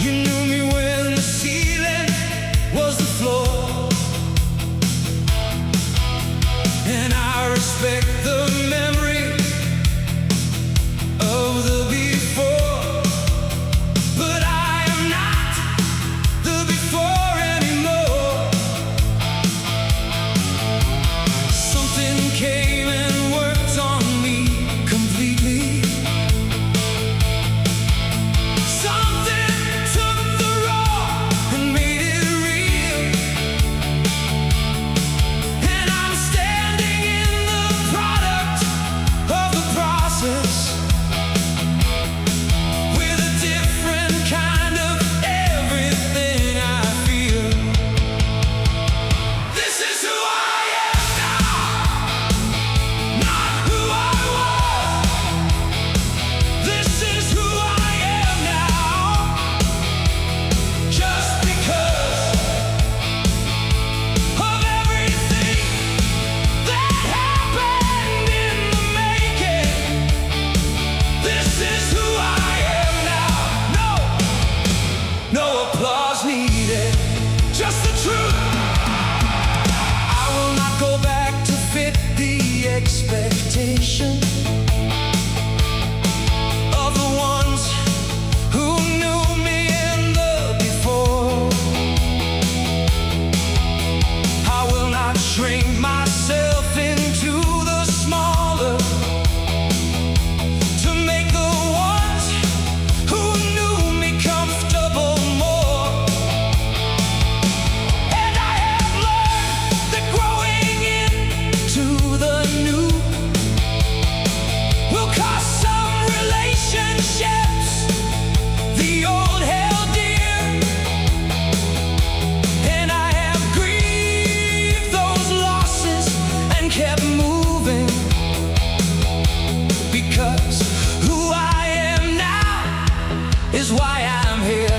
You knew me when the ceiling was the floor, and I respect the memory of the before, but I am not the before anymore. Something came and worked on me completely. No applause needed, just the truth. I will not go back to fit the expectation of the ones who knew me in the before. I will not shrink myself into the smaller to make the ones who knew me comfortable. Is why I'm here.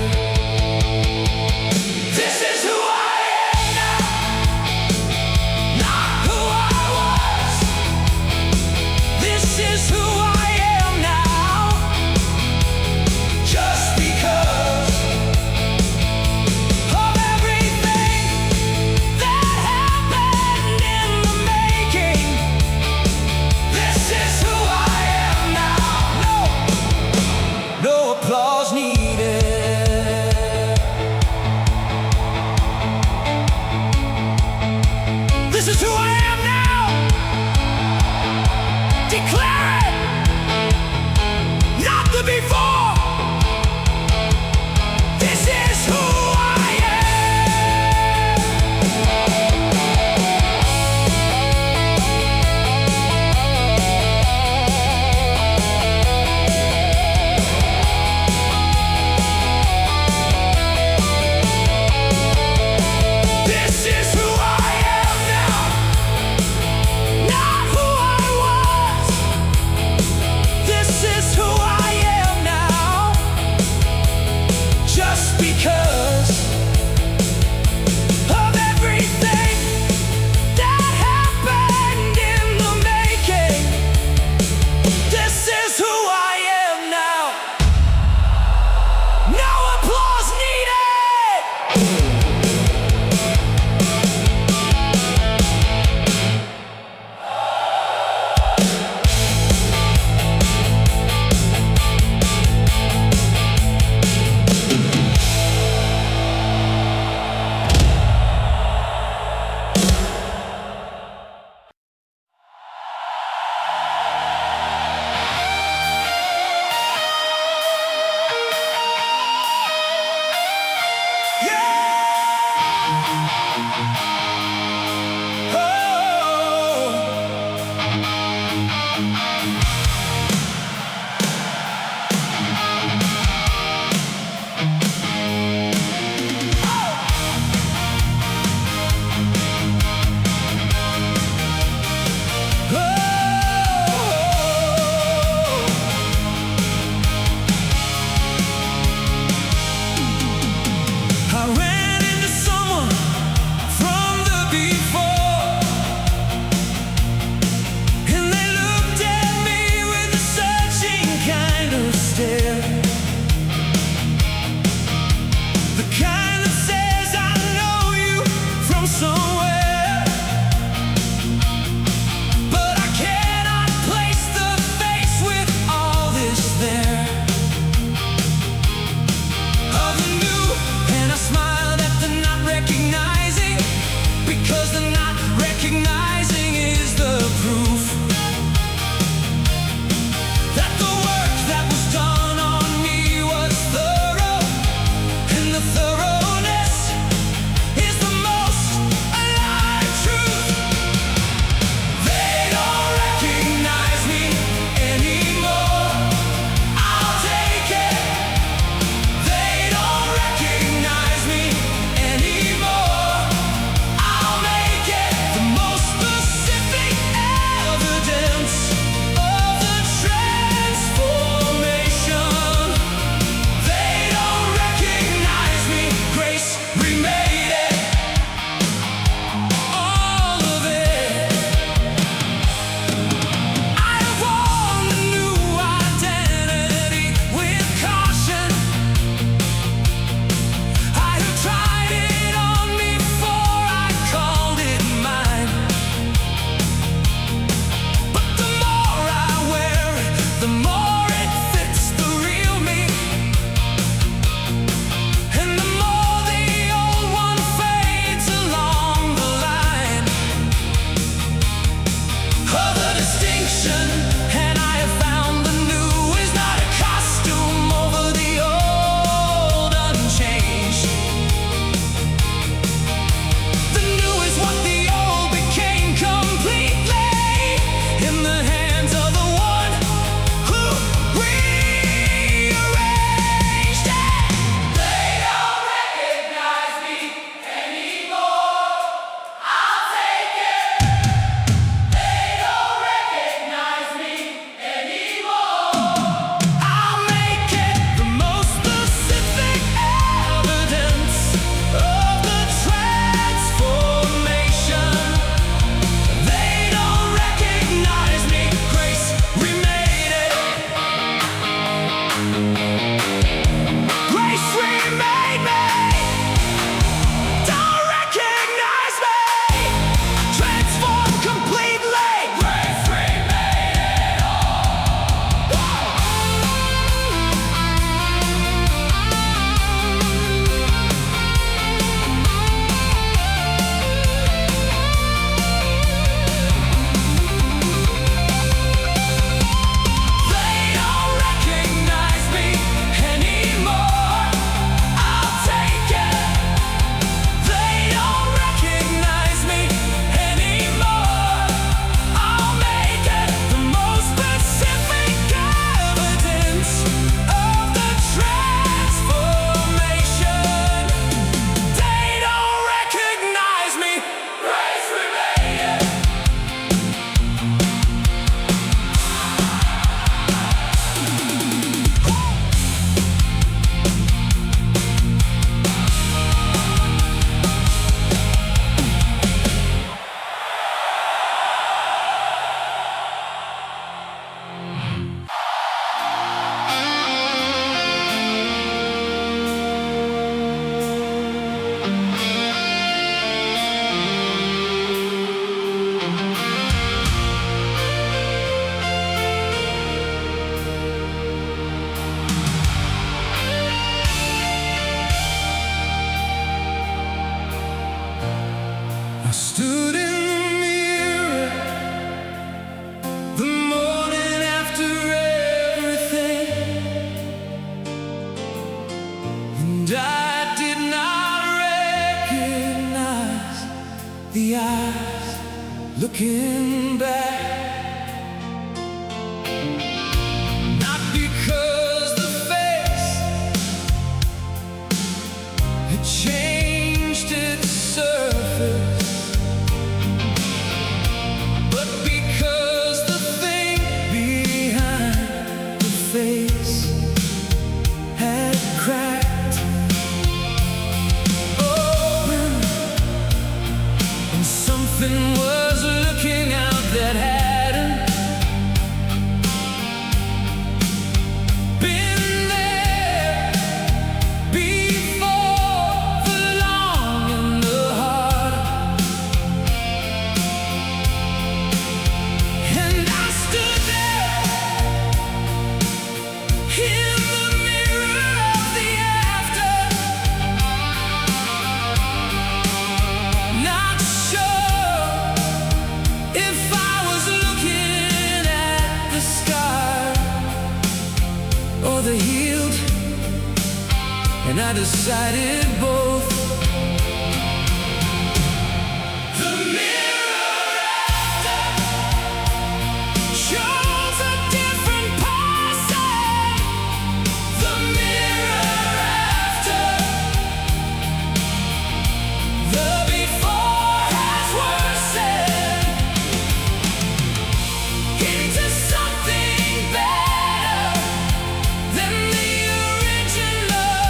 This is who I am now, not who I was. This is who I am now, just because of everything that happened in the making. This is who I am now. No applause needed. stood in the mirror the morning after everything, and I did not recognize the eyes looking back. Not because the face had changed its surface, but because the thing behind the face had cracked open, and something was looking out that hadn't been there before. The long and the hard, and I stood there in the mirror of the after, not sure if I was looking at the scar or the healed, and I decided both. The mirror after shows a different person. The mirror after, the before has worsened into something better than the original.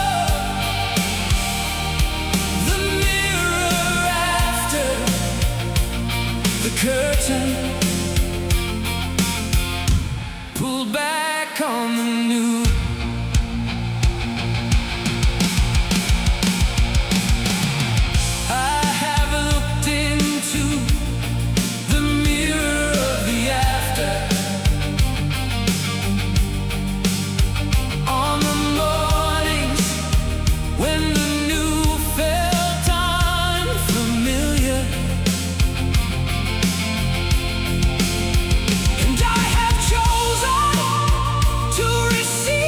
The mirror after, the curtain pulled back on the new. I have looked into the mirror of the after on the mornings when the new felt unfamiliar, and I have chosen to receive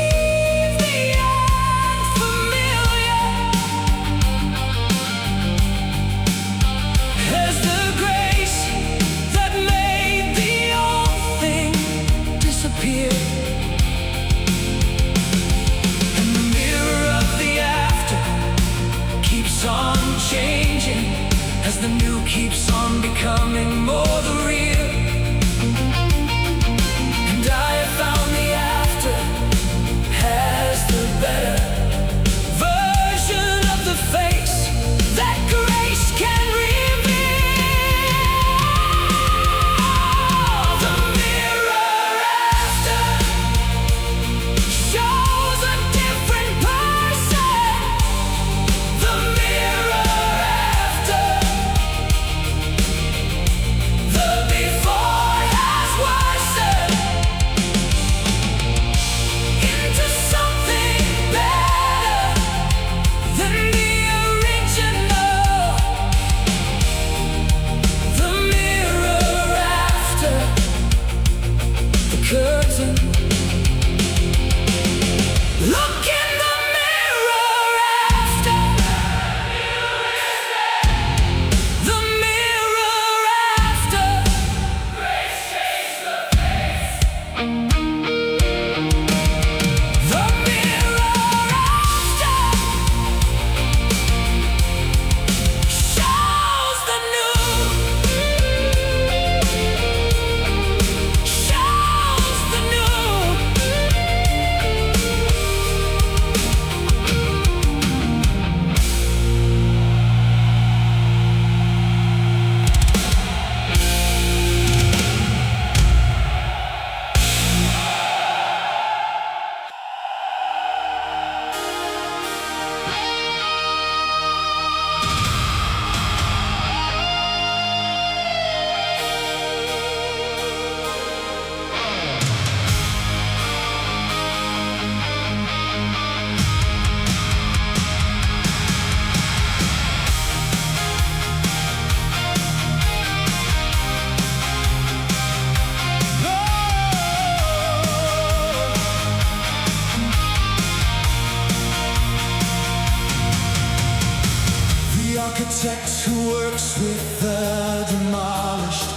with the demolished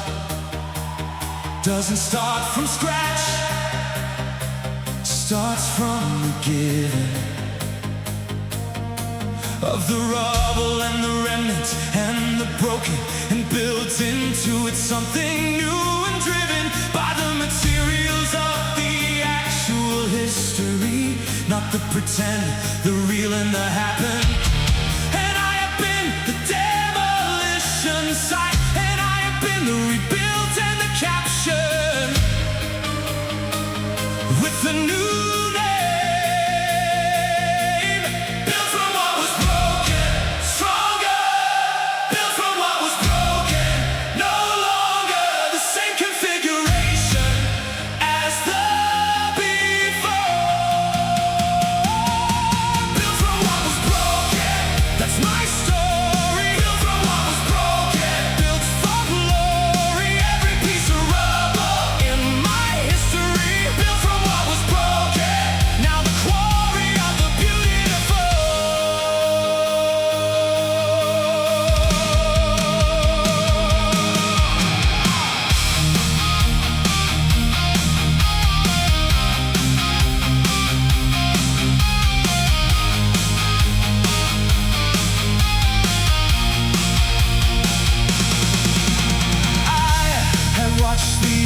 doesn't start from scratch, starts from the giving of the rubble and the remnants and the broken, and builds into it something new and driven by the materials of the actual history, not the pretend, the real and the happen. And I have been the demolition site, and I have been the rebuild and the capture with the new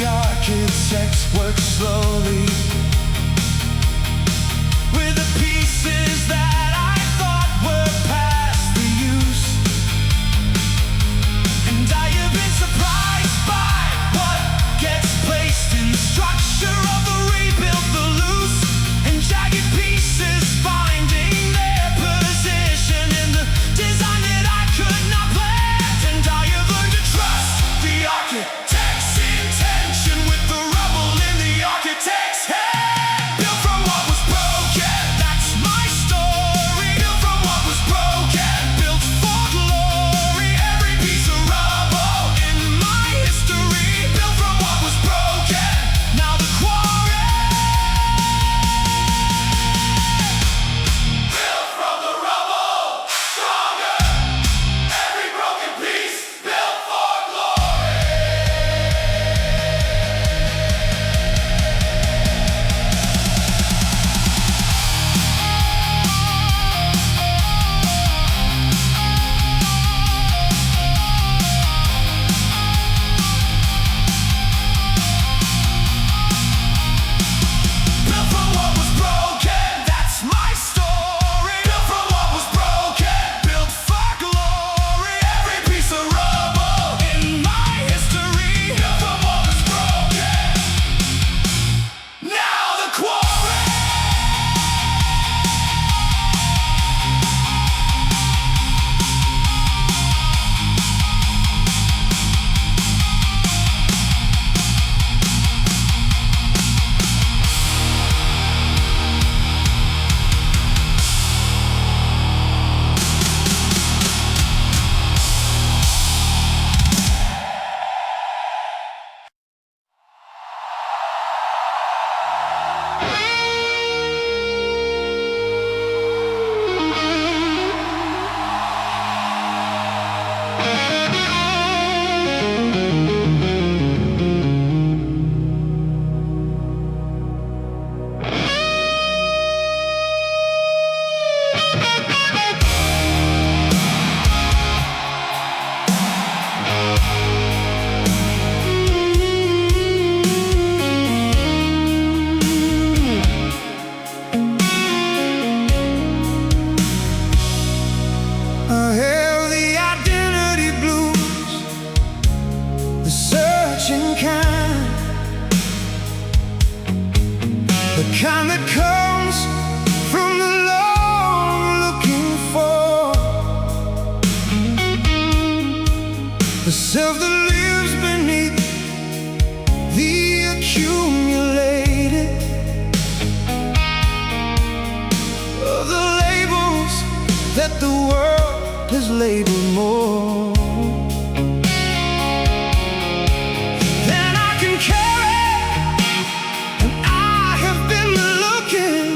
architects work slowly with the pieces that I thought were past the use, and I have been surprised by what gets placed in the structure of the rebuilt, the loose and jagged pieces finding their position in the design that I could not plant. And I have learned to trust the architect's intention with the rubble in the architect's head. Built from what was broken, that's my story. Built from what was broken, built for glory. Every piece of rubble in my history. Built from what was broken, now the quarry. Built from the rubble, stronger. Every broken piece built for glory. Built from what was broken, that's my story. Built from what was broken, built for glory. Every piece of rubble in my history. Built from what was broken, now the quarry. I have the identity blues, the searching kind, the kind that comes from the long looking for, the self that lives beneath the accumulated of the labels that the world has labeled more than I can carry. And I have been looking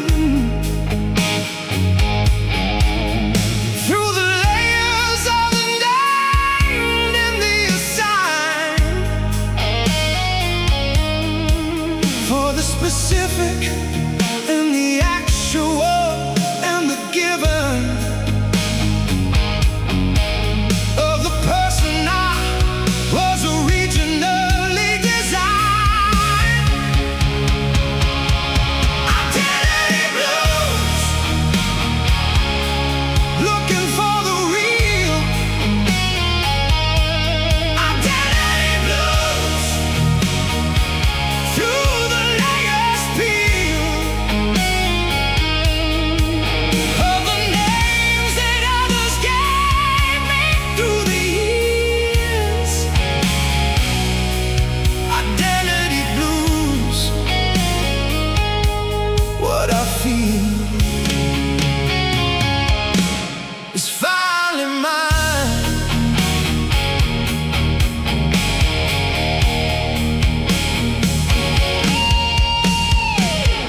through the layers of the night specific in the actual and the given of the person I was originally designed. Identity blues, looking for the real. Identity blues, through the layers peel of the names that others gave me through the years. Identity blues, what I feel is finally mine.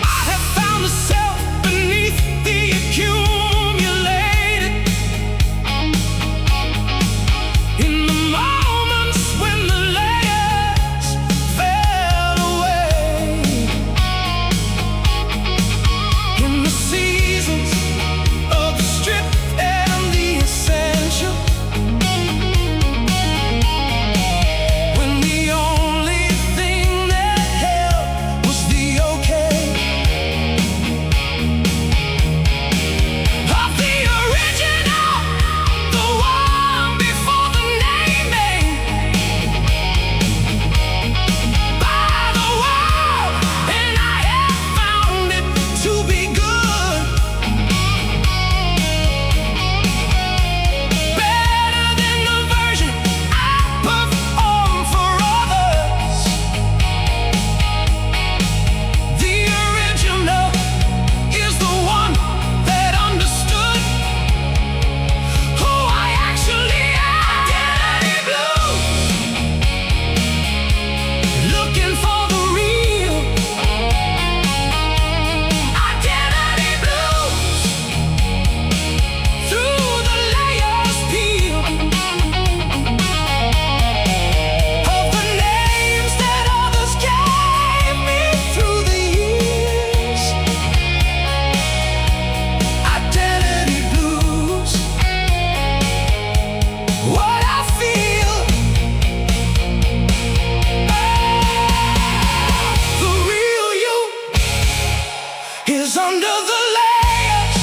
I have found the self beneath the accumulated. In the moments when the layers fell away, in the seasons of the strip and the essential, when the only thing that held was the okay of the original, the one before the naming by the world. And I have found it to be good, better than the version I perform for others. The original is the one that understood who I actually am. Identity blues, looking for the real. Identity blues, through the layers peel of the names that others gave me through the years. Identity blues, what I feel. The real you is under the layers.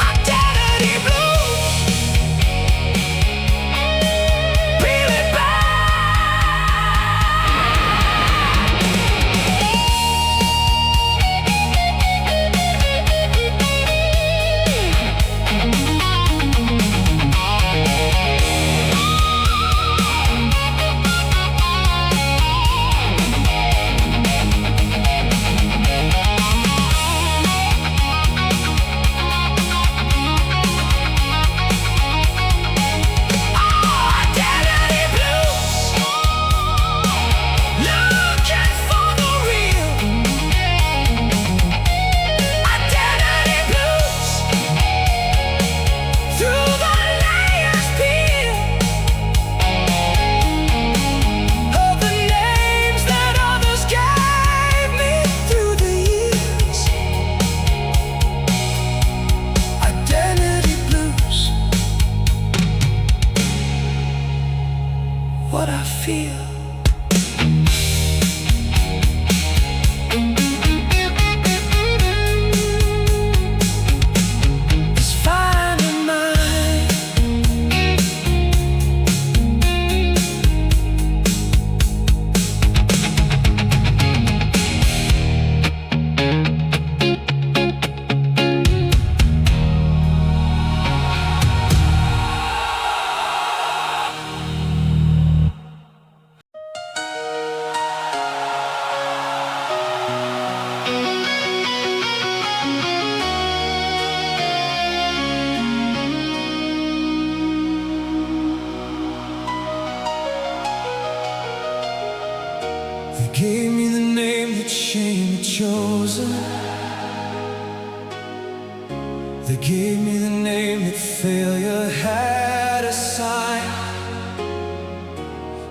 Identity blues, peel it back. Identity blues, looking for the real. Identity blues, through the layers peel of the names that others gave me through the years. Identity blues, what I feel. Is finding mine. They gave me the name that shame had chosen. They gave me the name that failure had assigned.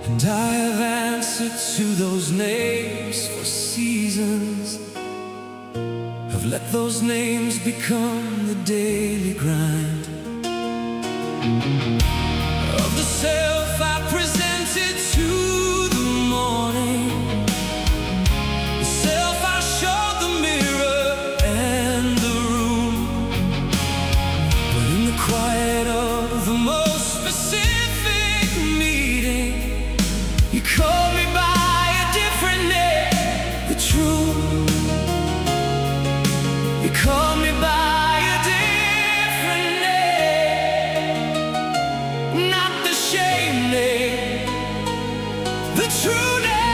And I have answered answer to those names for seasons. Have let those names become the daily grind of the self I presented to the morning, the self I showed the mirror and the room. But in the quiet of the most specific meeting, you called me by a different name, the truth. You called me by a different name, not the shame name, the true name.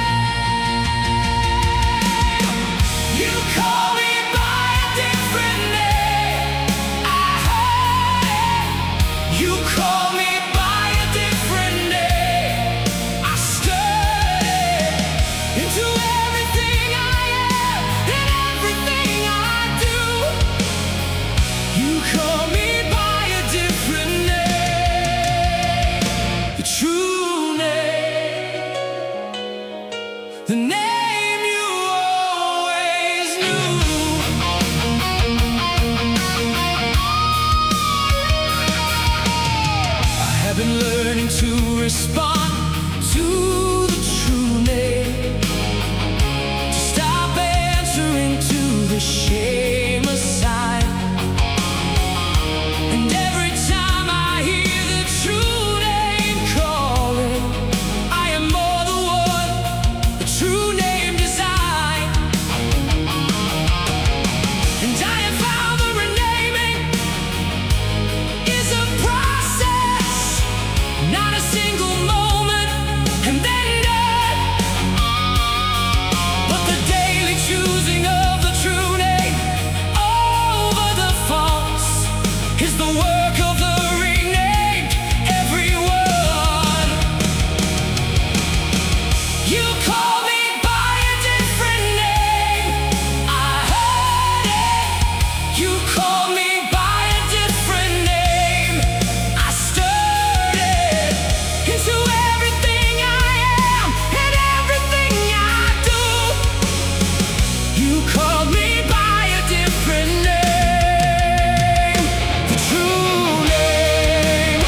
You called me by a different name, I heard it. You called me by a different name, I stirred it into everything I am and everything I do. You call me by a different name, the true name, the name you always knew. I have been learning to respond to the true name, to stop answering to the shame aside. And every time I hear the true name calling, I am more the one the true name designed. And I have found the renaming is a process, not a single moment and then done. But the daily choosing of the true name over the false is the work of the renamed everyone. You call me by a different name, I heard it. You call me by a different name, I stirred it into everything I am and everything I do. You called me by a different name, the true name.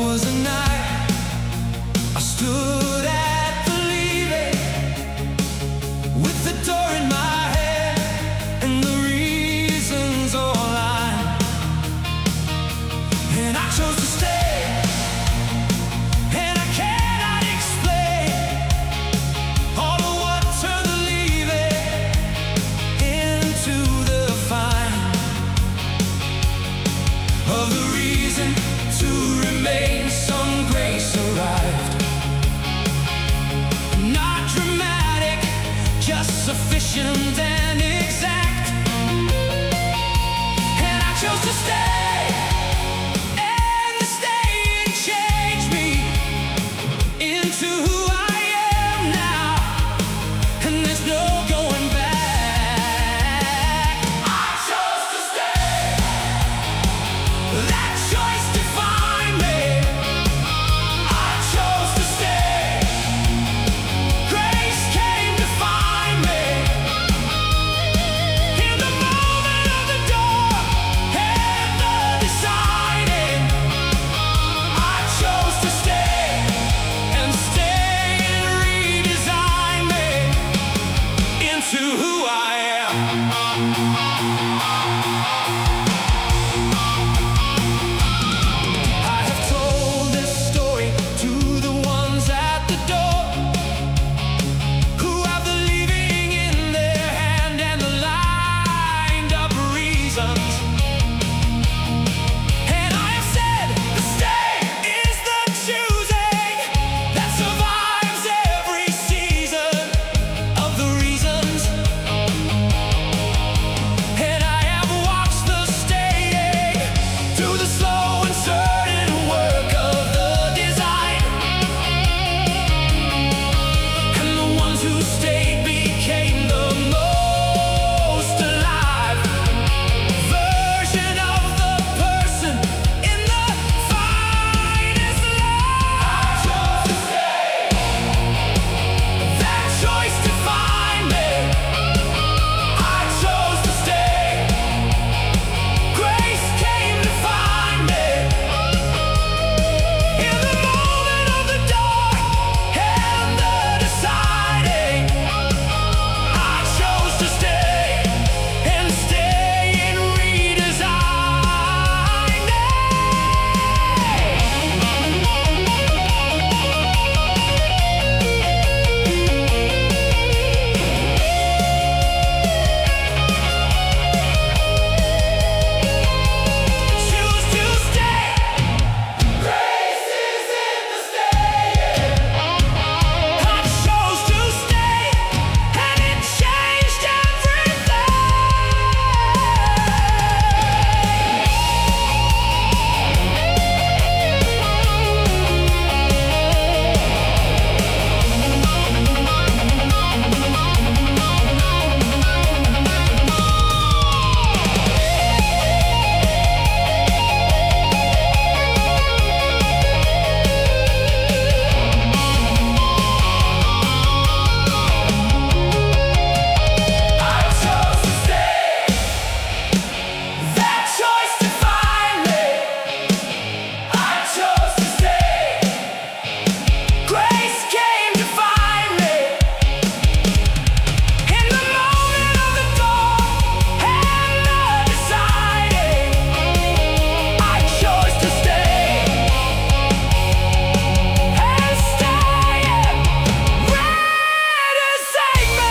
was a night I stood at the leaving with the door in my head and the reasons all lined, and I chose to stay, and I cannot explain all of what turned the leaving into the fine of the reason to remain. Some grace arrived, not dramatic, just sufficient and exact, and I chose to stay, and the staying changed me into who I am now, and there's no going back. I chose to stay. That choice defined me. I chose to stay. Grace came to find me in the moment of the door and the deciding. I chose to stay and redesign me into who I am. I have told this story to the ones at the door who have the leaving in their hand and the lined up reasons. And I have said the stay is the choosing that survives every season of the reasons. And I have watched the staying do the slow and certain work of the design. And the ones who stayed became the most alive version of the person in the finest light. I chose to stay. That choice defined me. I chose to stay. Grace came to find me in the moment of the dark and the deciding. I chose to stay and redesign. Choose to stay. Grace is in the staying. I chose to stay, and it changed everything. I chose to stay. That choice defined me. I chose to stay. Grace came to find me in the moment of the door and the deciding. I chose to stay and redesign me.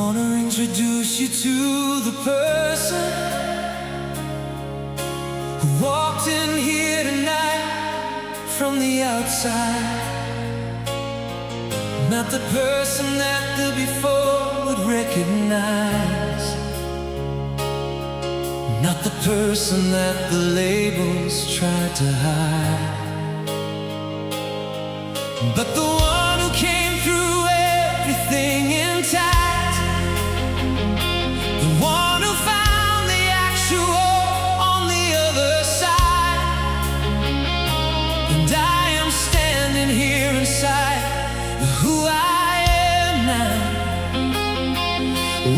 wanna introduce you to the person who walked in here tonight from the outside. Not the person that the before would recognize. Not the person that the labels tried to hide. But the one who came through everything intact. The one who found the actual on the other side. And I am standing here inside who I am now,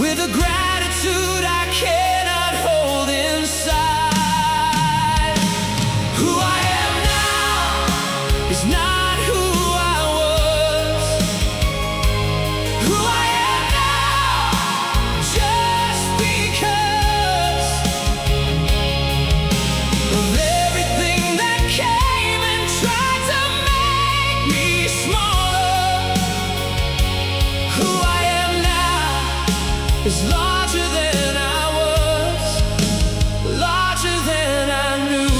with a gratitude I cannot hold inside. Who I am now is not who I was. Who I am now, just because of everything that came and tried to make me smaller. Who I am now is larger than I was, larger than I knew.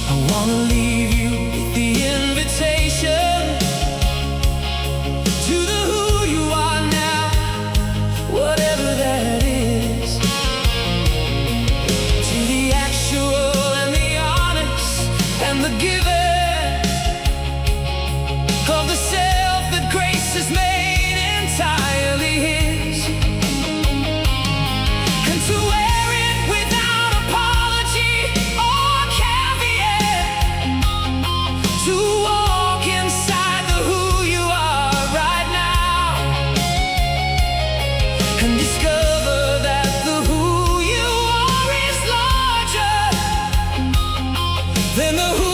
I wanna leave you with the invitation to the who you are now, whatever that is. To the actual and the honest and the given of the self that grace has made entirely his. And to wear it without apology or caveat. To walk inside the who you are right now and discover that the who you are is larger than the who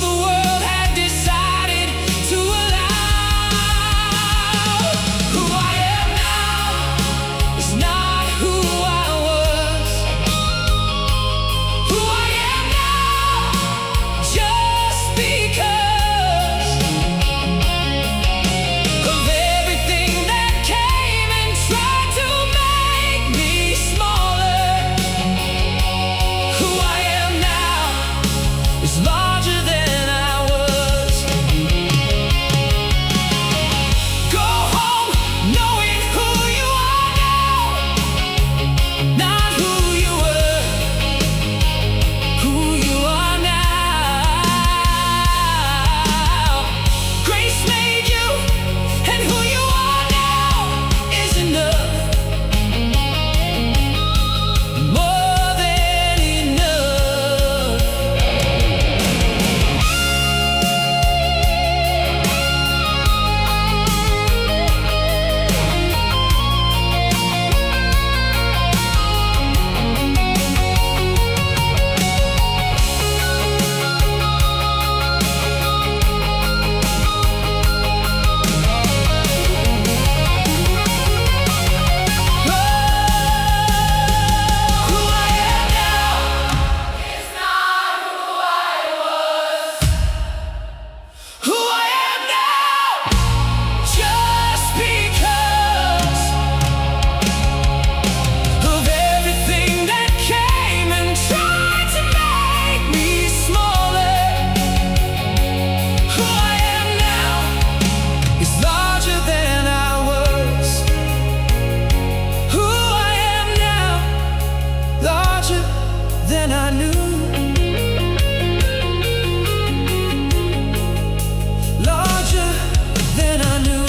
the world had decided to allow. Who I am now is not who I was. Who I am now, just because of everything that came and tried to make me smaller. Who I am now is larger than I was. Go home knowing who you are now, not who you were. Who you are now. Grace made you, and who you are now is enough. More than enough. Who I am now is not who I was. Who I am now, just because of everything that came and tried to make me smaller. Who I am now is larger than I was. Who I am now, larger than I knew. Larger than I knew.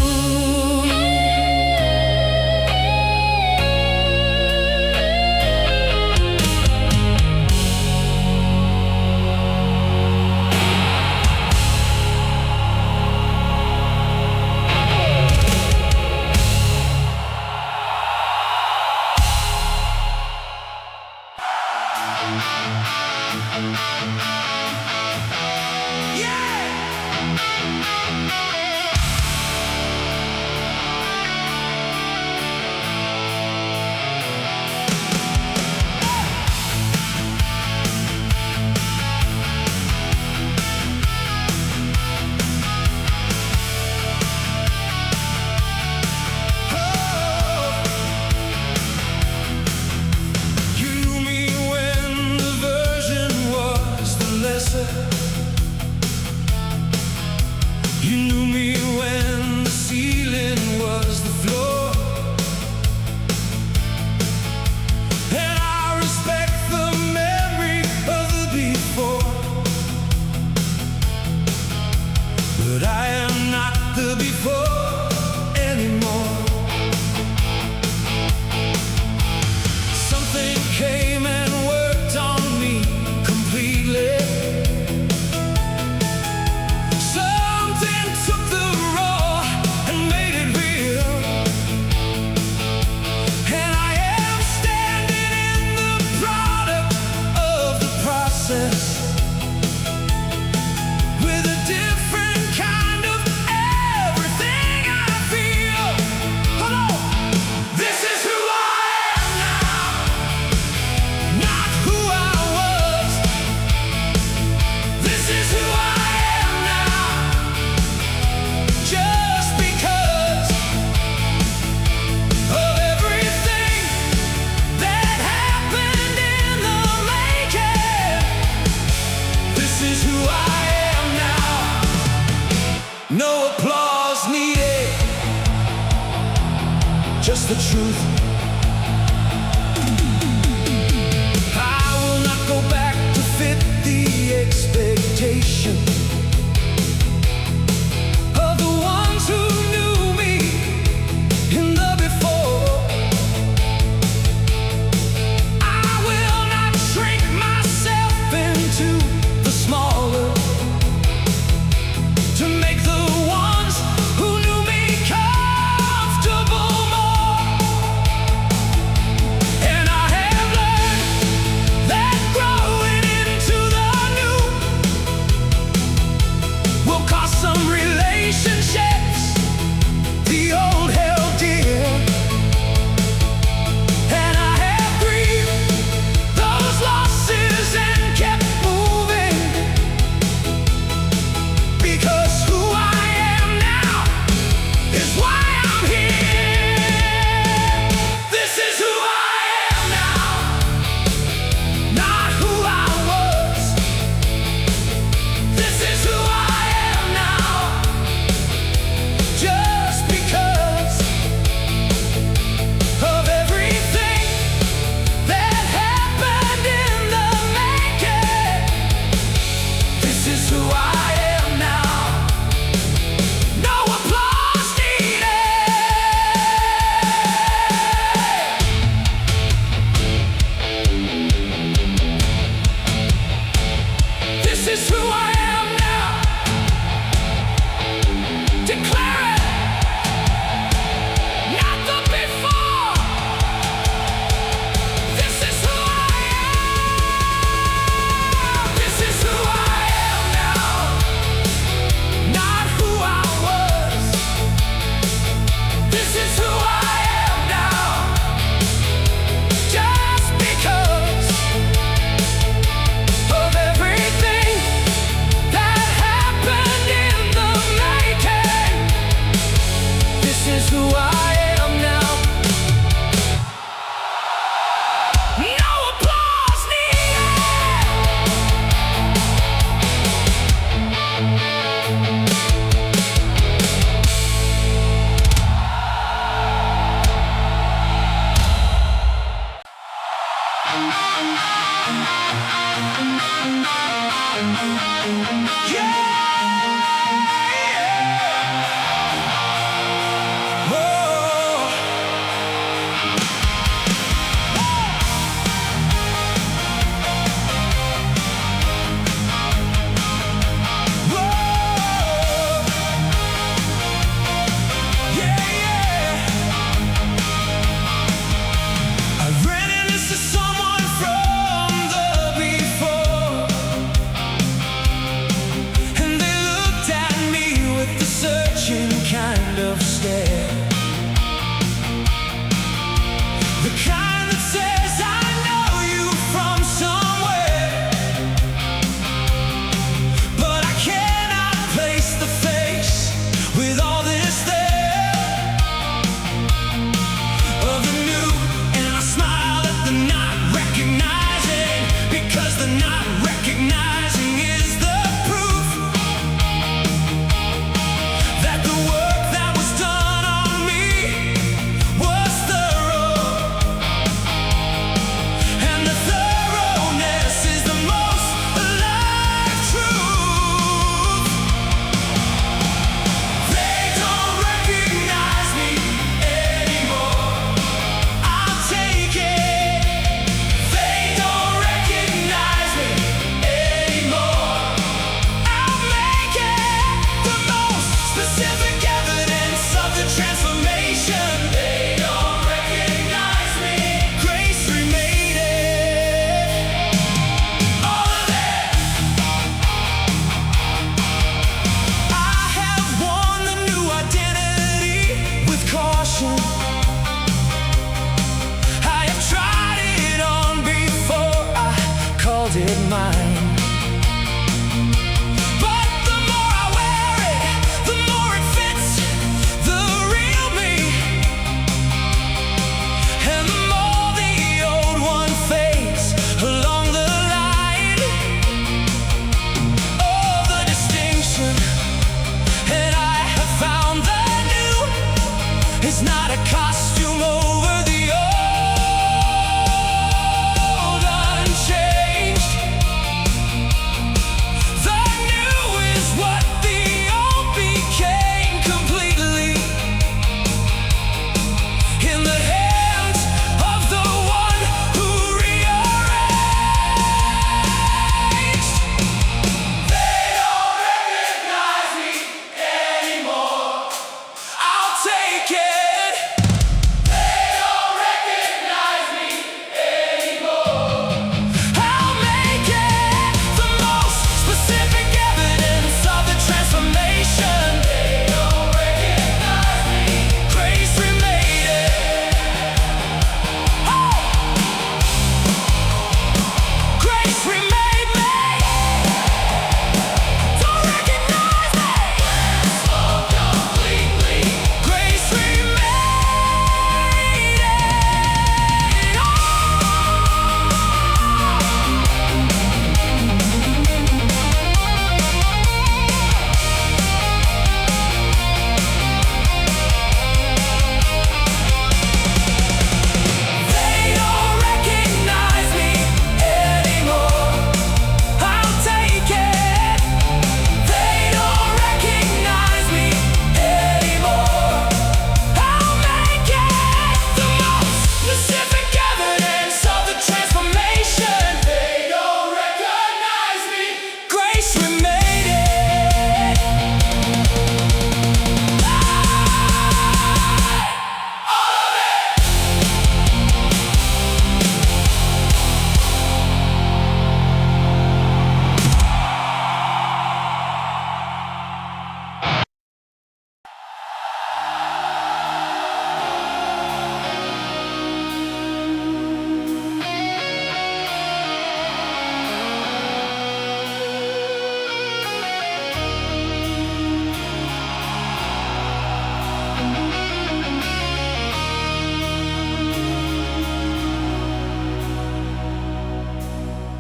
the truth. I will not go back to fit the expectation of the ones who knew me in the before. I will not shrink myself into the smaller to make the ones who knew me comfortable more. And I have learned that growing into the new will cost some relationships the old held dear. And I have grieved those losses and kept moving, because who I am now is why I'm here. This is who I am now, not who I was. This is who I am now, just because of everything that happened in the making. This is who I am now. No applause needed. This is who I am now. Declare it, not the before. This is who I am. This is who I am now, not who I was. This is who I am now, just because of everything that happened in the making. This is who I am now. No applause needed. I ran into someone from the before, and they looked at me with the searching kind of stare, the kind that says I know you from somewhere, but I cannot place the face with all this there of the new. And I smile at the not recognizing, because the not recognizing is the proof that the work that was done on me was thorough. And the thoroughness is the most alive truth. They don't recognize me anymore. I'll take it. They don't recognize me anymore. I'll make it the most specific evidence of the transformation. They don't recognize me. Grace remade it. All of it. I have worn the new identity with caution. I have tried it on before I called it mine. But the more I wear it, the more it fits the real me, and the more the old one fades along the line. Oh, the distinction. And I have found the new is not a costume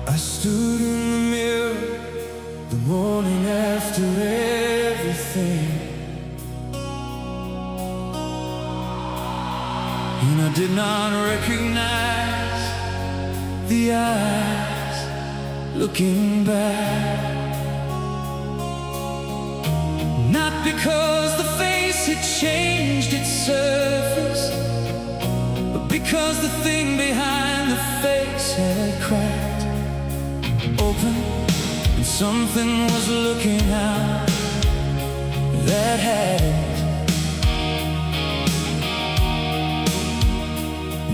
I stood in the mirror the morning after everything, and I did not recognize the eyes looking back. Not because the face had changed its surface, but because the thing behind the face had cracked open, and something was looking out that hadn't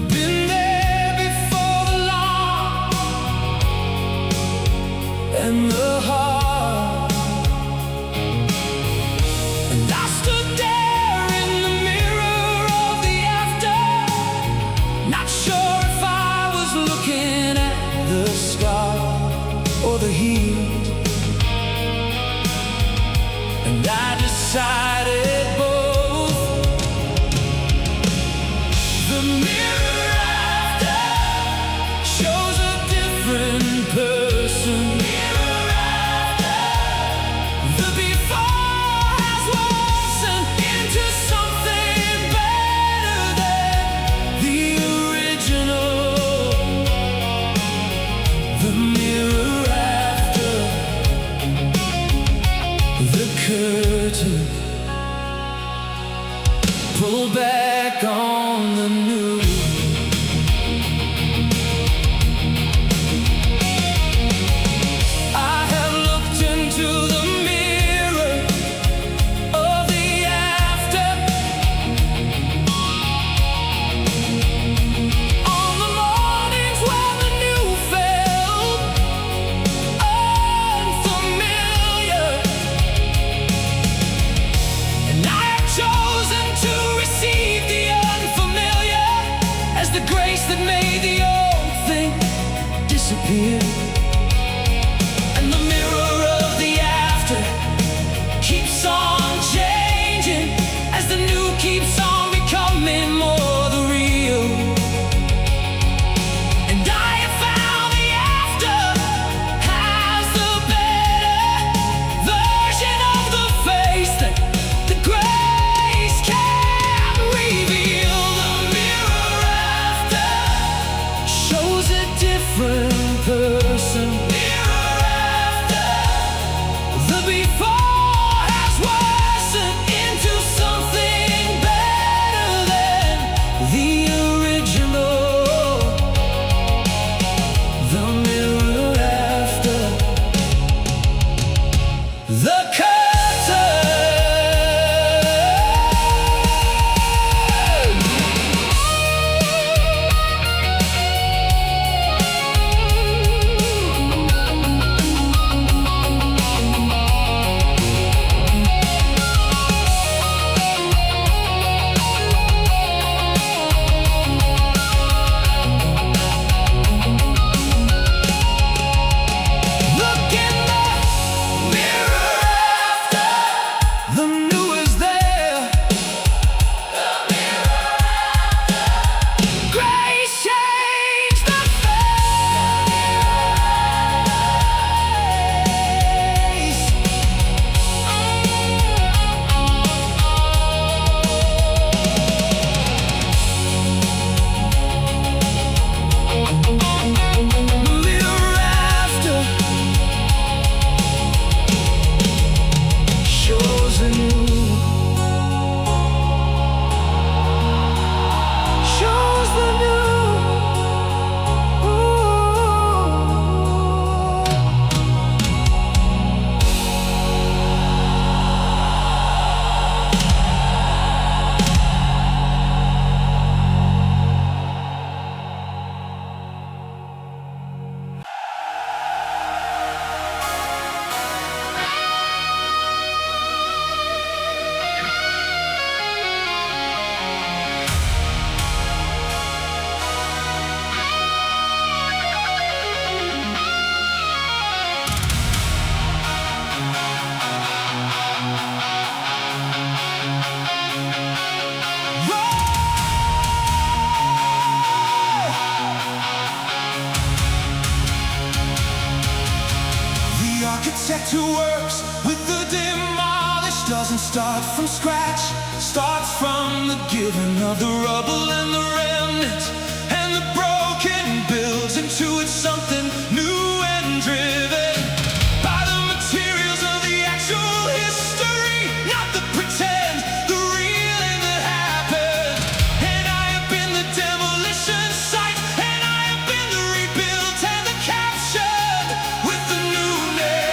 been there before. The long and the hard, and I stood there in the mirror of the after, not sure if I was looking at the scar or the heat, and I decided both. The mirror after shows a different person. Mirror after, the before has worsened into something better than the original. The mirror after, the curtain pull back on the new. I have looked into the mirror of the after, on the mornings when the new felt unfamiliar, and I have chosen to receive the unfamiliar as the grace that made the old thing disappear. And the mirror of the after keeps on changing as the new keeps on becoming more the real. And I have found the after has the better version of the face that the grace can reveal. The mirror after shows a different person. Mirror after, the before has worsened into something better than the original. The mirror after, the curtain. architect who works with the demolished doesn't start from scratch, starts from the giving of the rubble and the remnant, and the broken builds into it something new and driven by the materials of the actual history, not the pretend, the real and that happened. And I have been the demolition site, and I have been the rebuilt and the captured with the new name.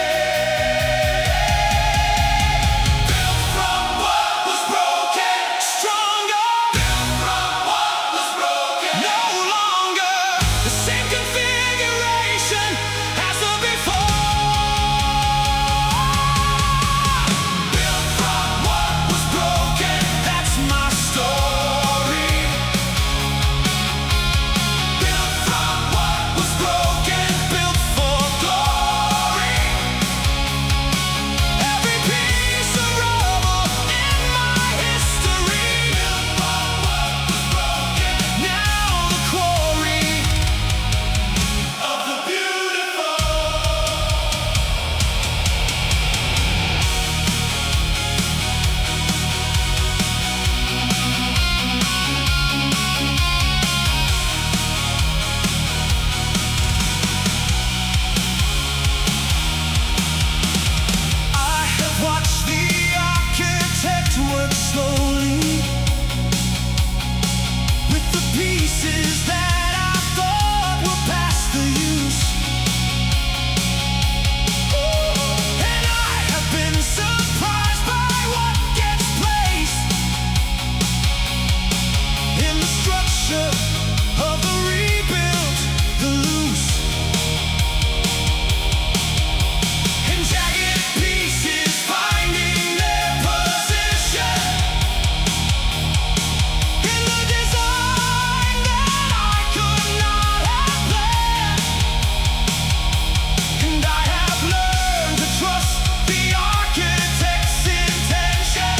Built from what was broken, stronger. Built from what was broken, no longer the same configuration as the before. Built from what was broken, that's my story. Built from what was broken, built for glory. Every piece of rubble in my history. Built from what was broken, now the quarry of the beautiful. I have watched the architect work slowly with the pieces that I thought were past the use. And I have been surprised by what gets placed in the structure of the rebuilt, the loose and jagged pieces finding their position in the design that I could not have planned. And I have learned to trust the architect's intention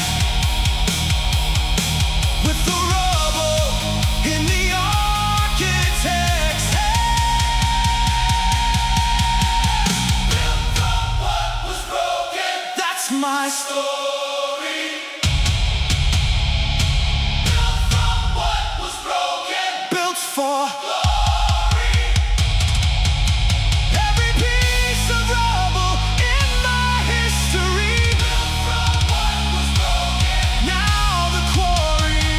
with the rubble in the architect's hand. Built from what was broken, that's my story. Built from what was broken, built for glory. Every piece of rubble in my history. Built from what was broken, now the quarry.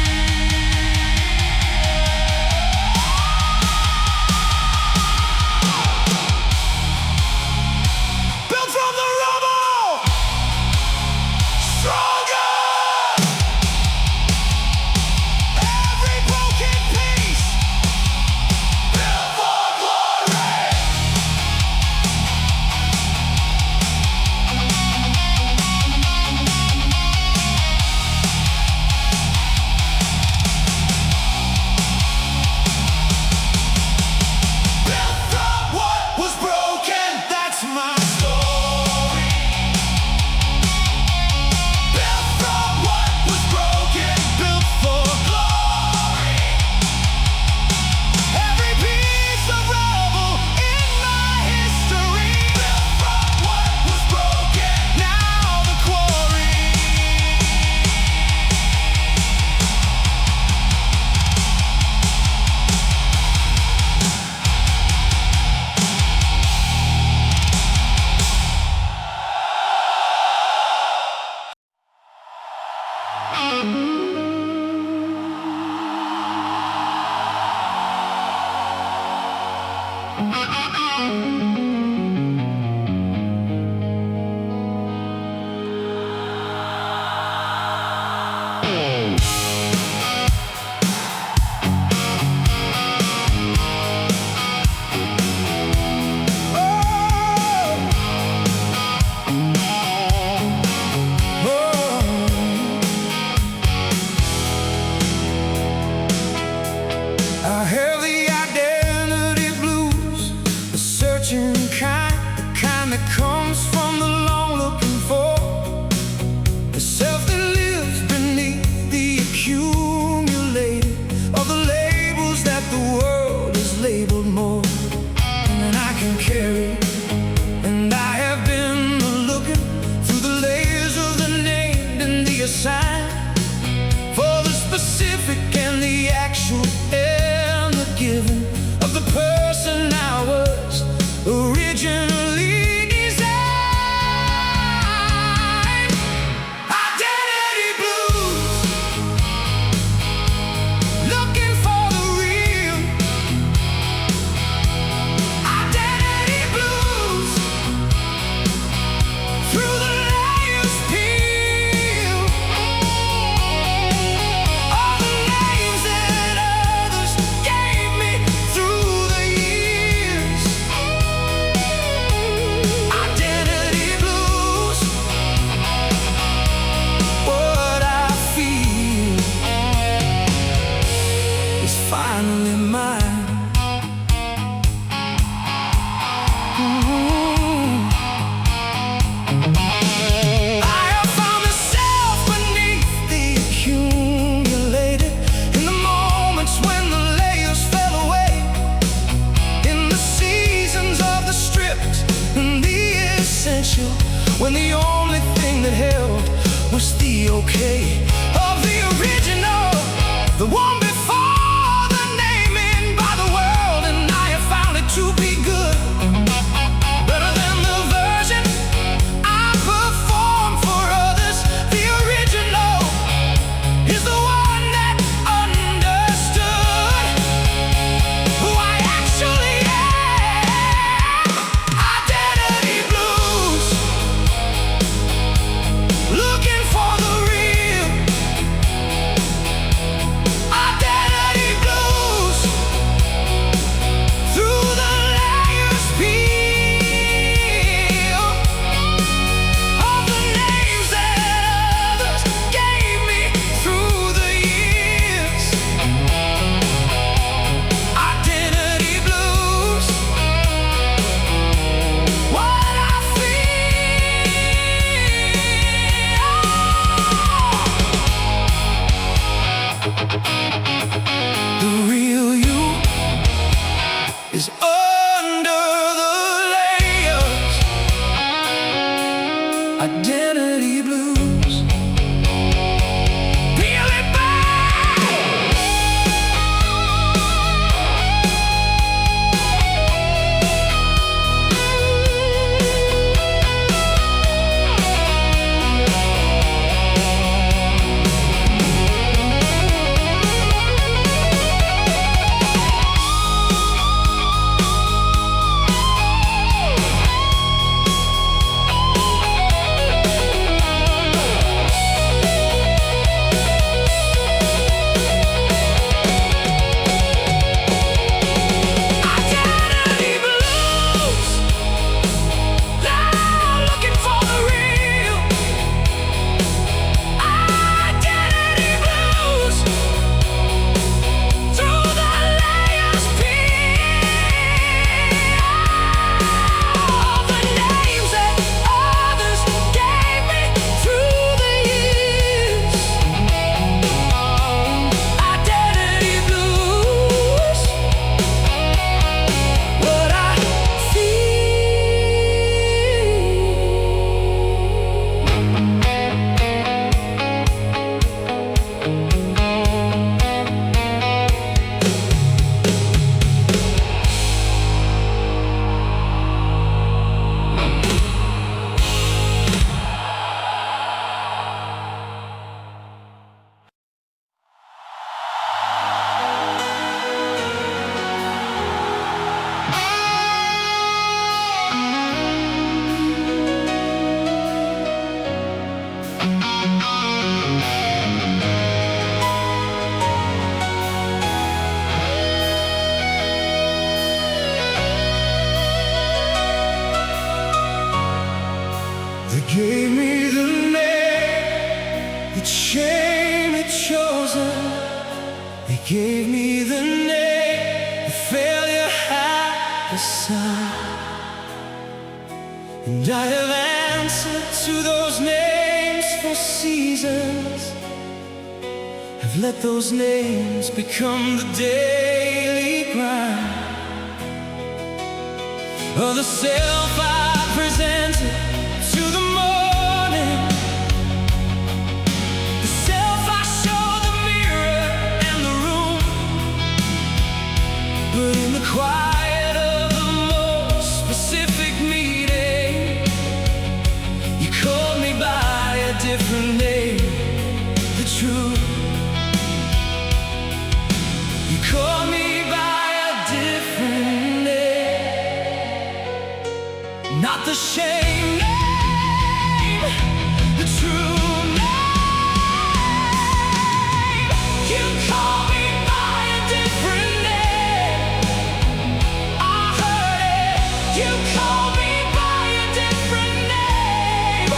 Built from the rubble, originally designed. Identity blues, looking for the real. Identity blues, through the layers peel. All the names that others gave me through the years. Identity blues, what I feel is finally mine. I have found myself beneath the accumulated, in the moments when the layers fell away, in the seasons of the stripped and the essential, when the only thing that held was the okay of the original, the one before the naming by the world. And I have found it to be good, better than the version I perform for others. The original is the one that understood who I actually am. Identity blues, looking for the real. Identity blues, through the layers peel. All the names that others gave me through the years. Identity blues, what I feel. The real you is under the layers. Identity blues, peel it back. Identity blues, now looking for the real. Identity blues, through the layers peel. All the names that others gave me through the years. Identity blues, what I They gave me the name that shame had chosen. They gave me the name that failure had assigned. And I have answered to those names for seasons. Have let those names become the daily grind of the self I presented to the morning, the self I show the mirror and the room. But in the quiet of the most specific not the shame name, the true name. You call me by a different name. I heard it. You call me by a different name.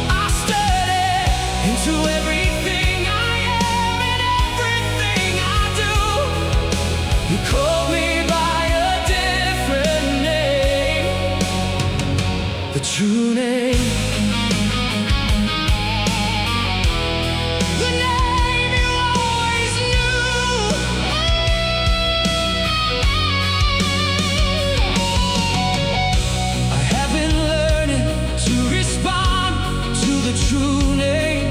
I stirred it into everything I am and everything I do. You call me by a different name, the true name. The name you always knew. I have been learning to respond to the true name,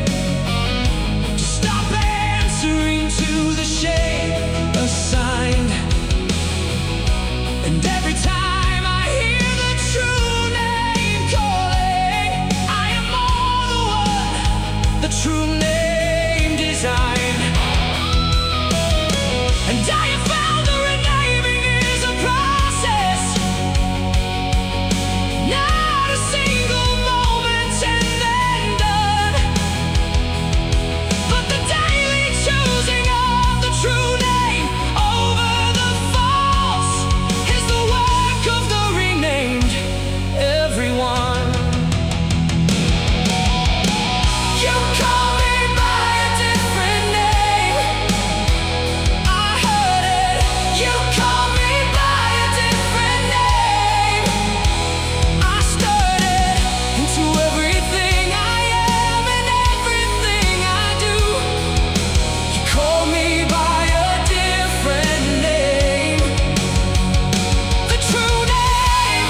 to stop answering to the shame assigned. And every time I hear the true name calling, I am more the one the true name designed. And I have found the renaming is a process, not a single moment and then done, but the daily choosing of the true name over the false is the work of the renamed everyone. You call me by a different name. I heard it. You call me by a different name. I stirred it into everything I am and everything I do. You call me by a different name, the true name.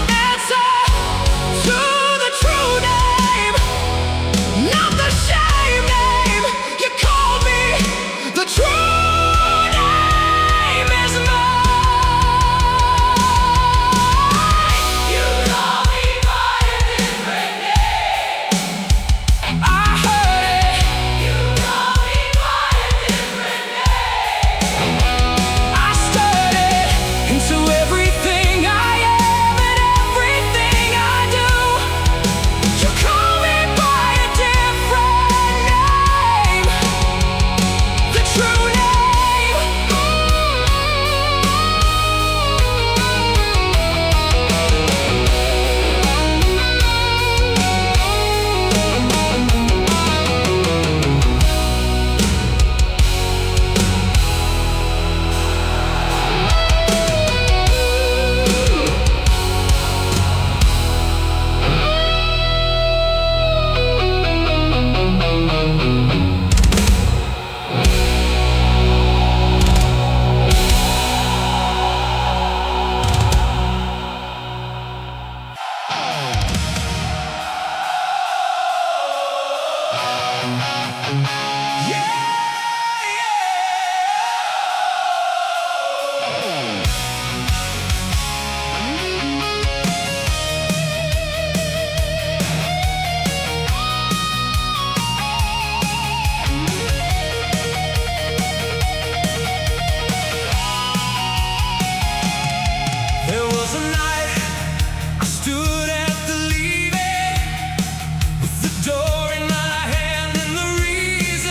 Answer to the true name, not the shame name. You call me, the true name is mine. You call me by a different name. I heard it. You call me by a different name. I stirred it into everything I am and everything I do. You call me by a different name, the true name. There was a night I stood at the leaving with the door in my hand and the reason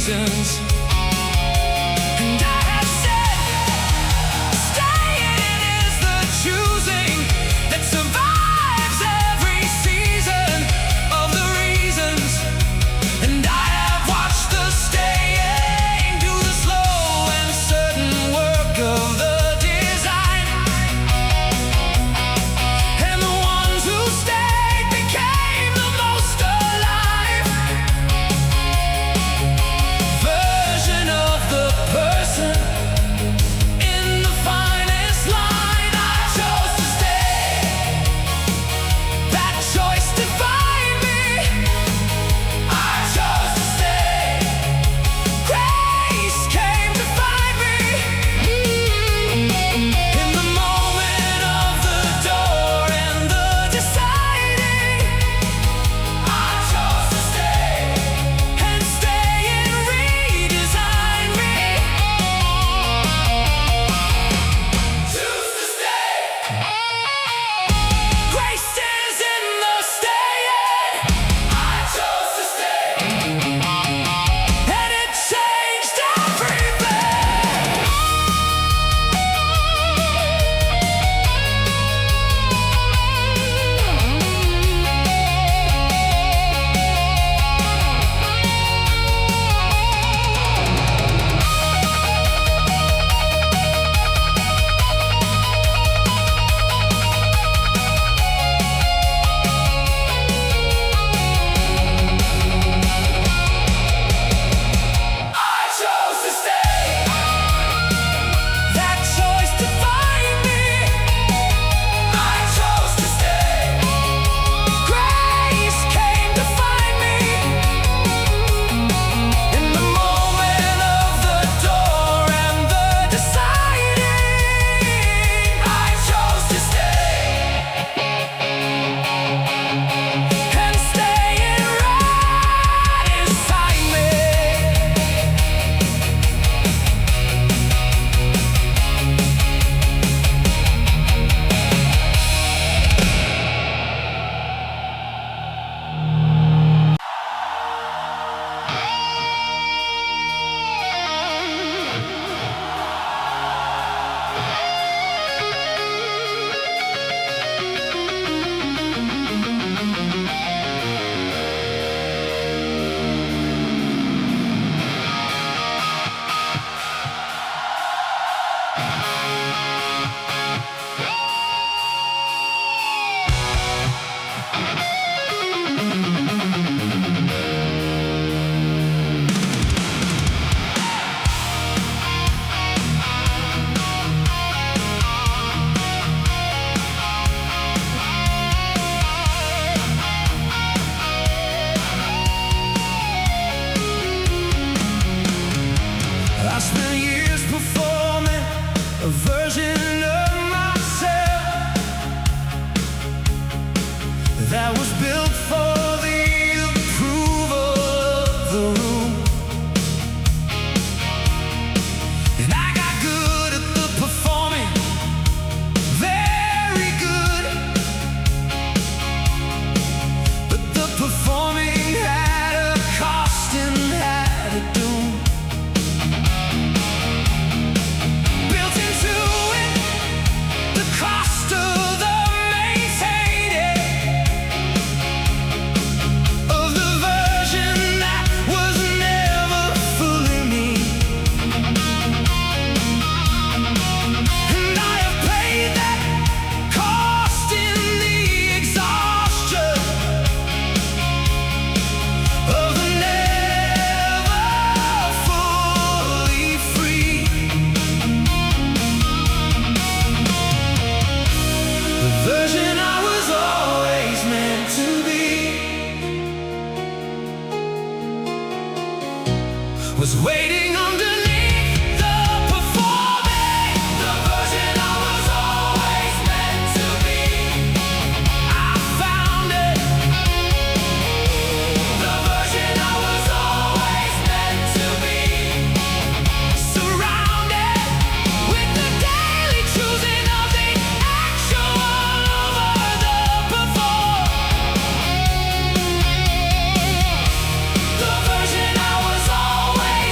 reasons. And I have said, staying is the choosing that survives every season of the reasons. And I have watched the staying do the slow and certain work of the design. And the ones who stayed became the most alive version of the person in the finest line. I chose to stay. That choice defined me. I chose to stay. Grace came to find me in the moment of the door and the deciding. I chose to stay, and staying redesigned me. Choose to stay. Grace is in the staying. I chose to stay, and it changed everything. I chose to stay. That choice defined me. I chose to stay. Grace came to find me in the moment of the door and the deciding. I chose to stay, and staying right inside me. I spent years performing a version of myself that was built for the approval of the room. And I got good at the performing, very good. But the performing had a cost and had a doom. Built into it the cost of the maintaining of the version that was never fully me. And I have paid that cost in the exhaustion of the never fully free. The version I was always meant to be was waiting underneath the performing. The version I was always meant to be, I found it. The version I was always meant to be, surrounded with the daily choosing of the actual over the before. The version I was always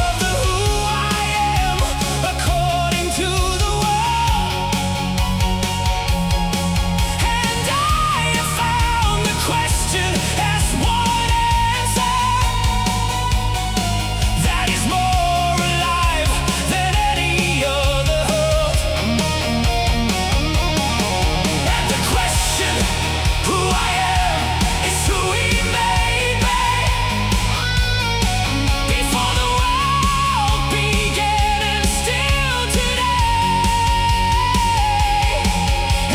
of the who I am according to the world. And I have found the question has one answer that is more alive than any other hope. And the question, who I am, is who He made me. Before the world began and still today.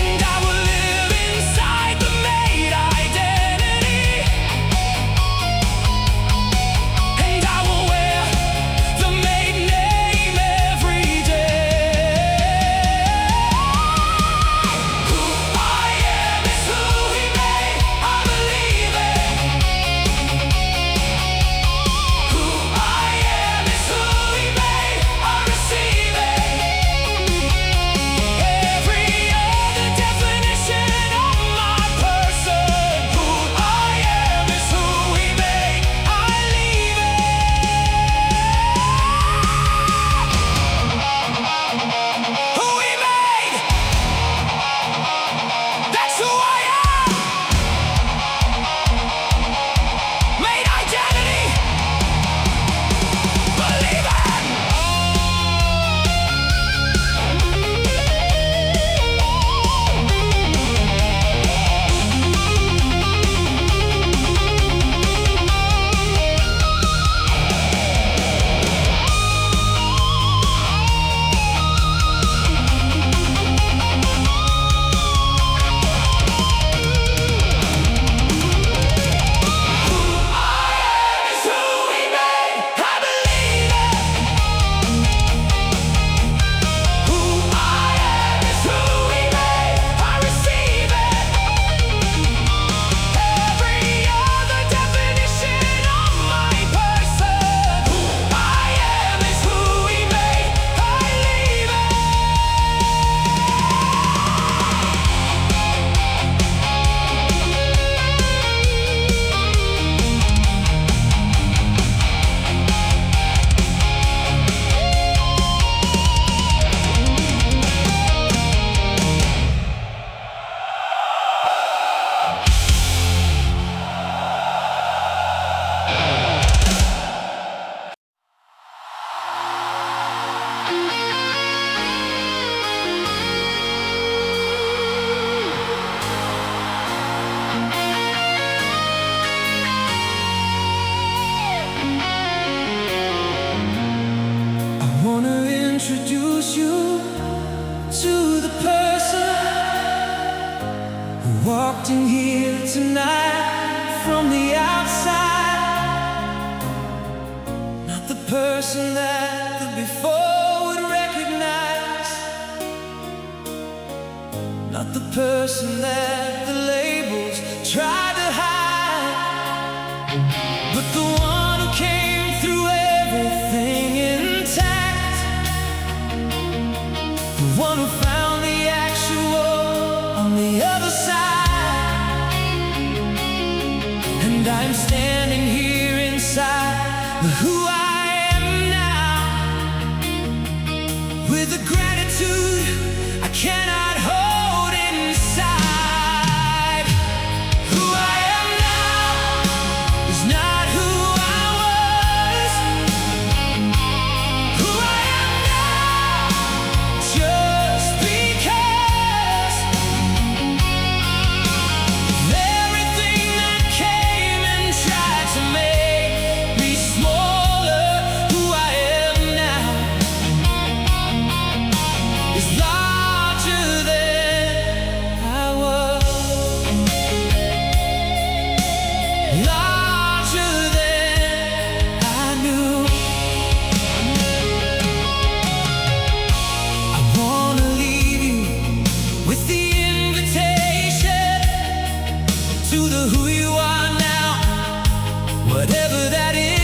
And I will live inside the made identity. And I will wear the made name every day. Who I am is who He made, I believe it. Who I am is who He made, I receive it. Every other definition of my person. Who I am is who He made, I leave it. Who He made, that's who I am. Made identity, believe it. Who I am is who He made, I believe it. Who I am is who He made, I receive it. Every other definition of my person. Who I am is who He made, I leave it. I wanna introduce you to the person who walked in here tonight from the outside. Not the person that the before would recognize. Not the person that the labels tried to hide. But the one who came through everything intact. The one who found the actual on the other side. And I'm standing here inside the who I am now, with a gratitude I cannot hold inside. Who I am now is not who I was. Who I am now, just because everything that came and tried to make me smaller. Who I am now is larger than I was, larger than I knew. I wanna leave you with the invitation to the who you are now, whatever that is.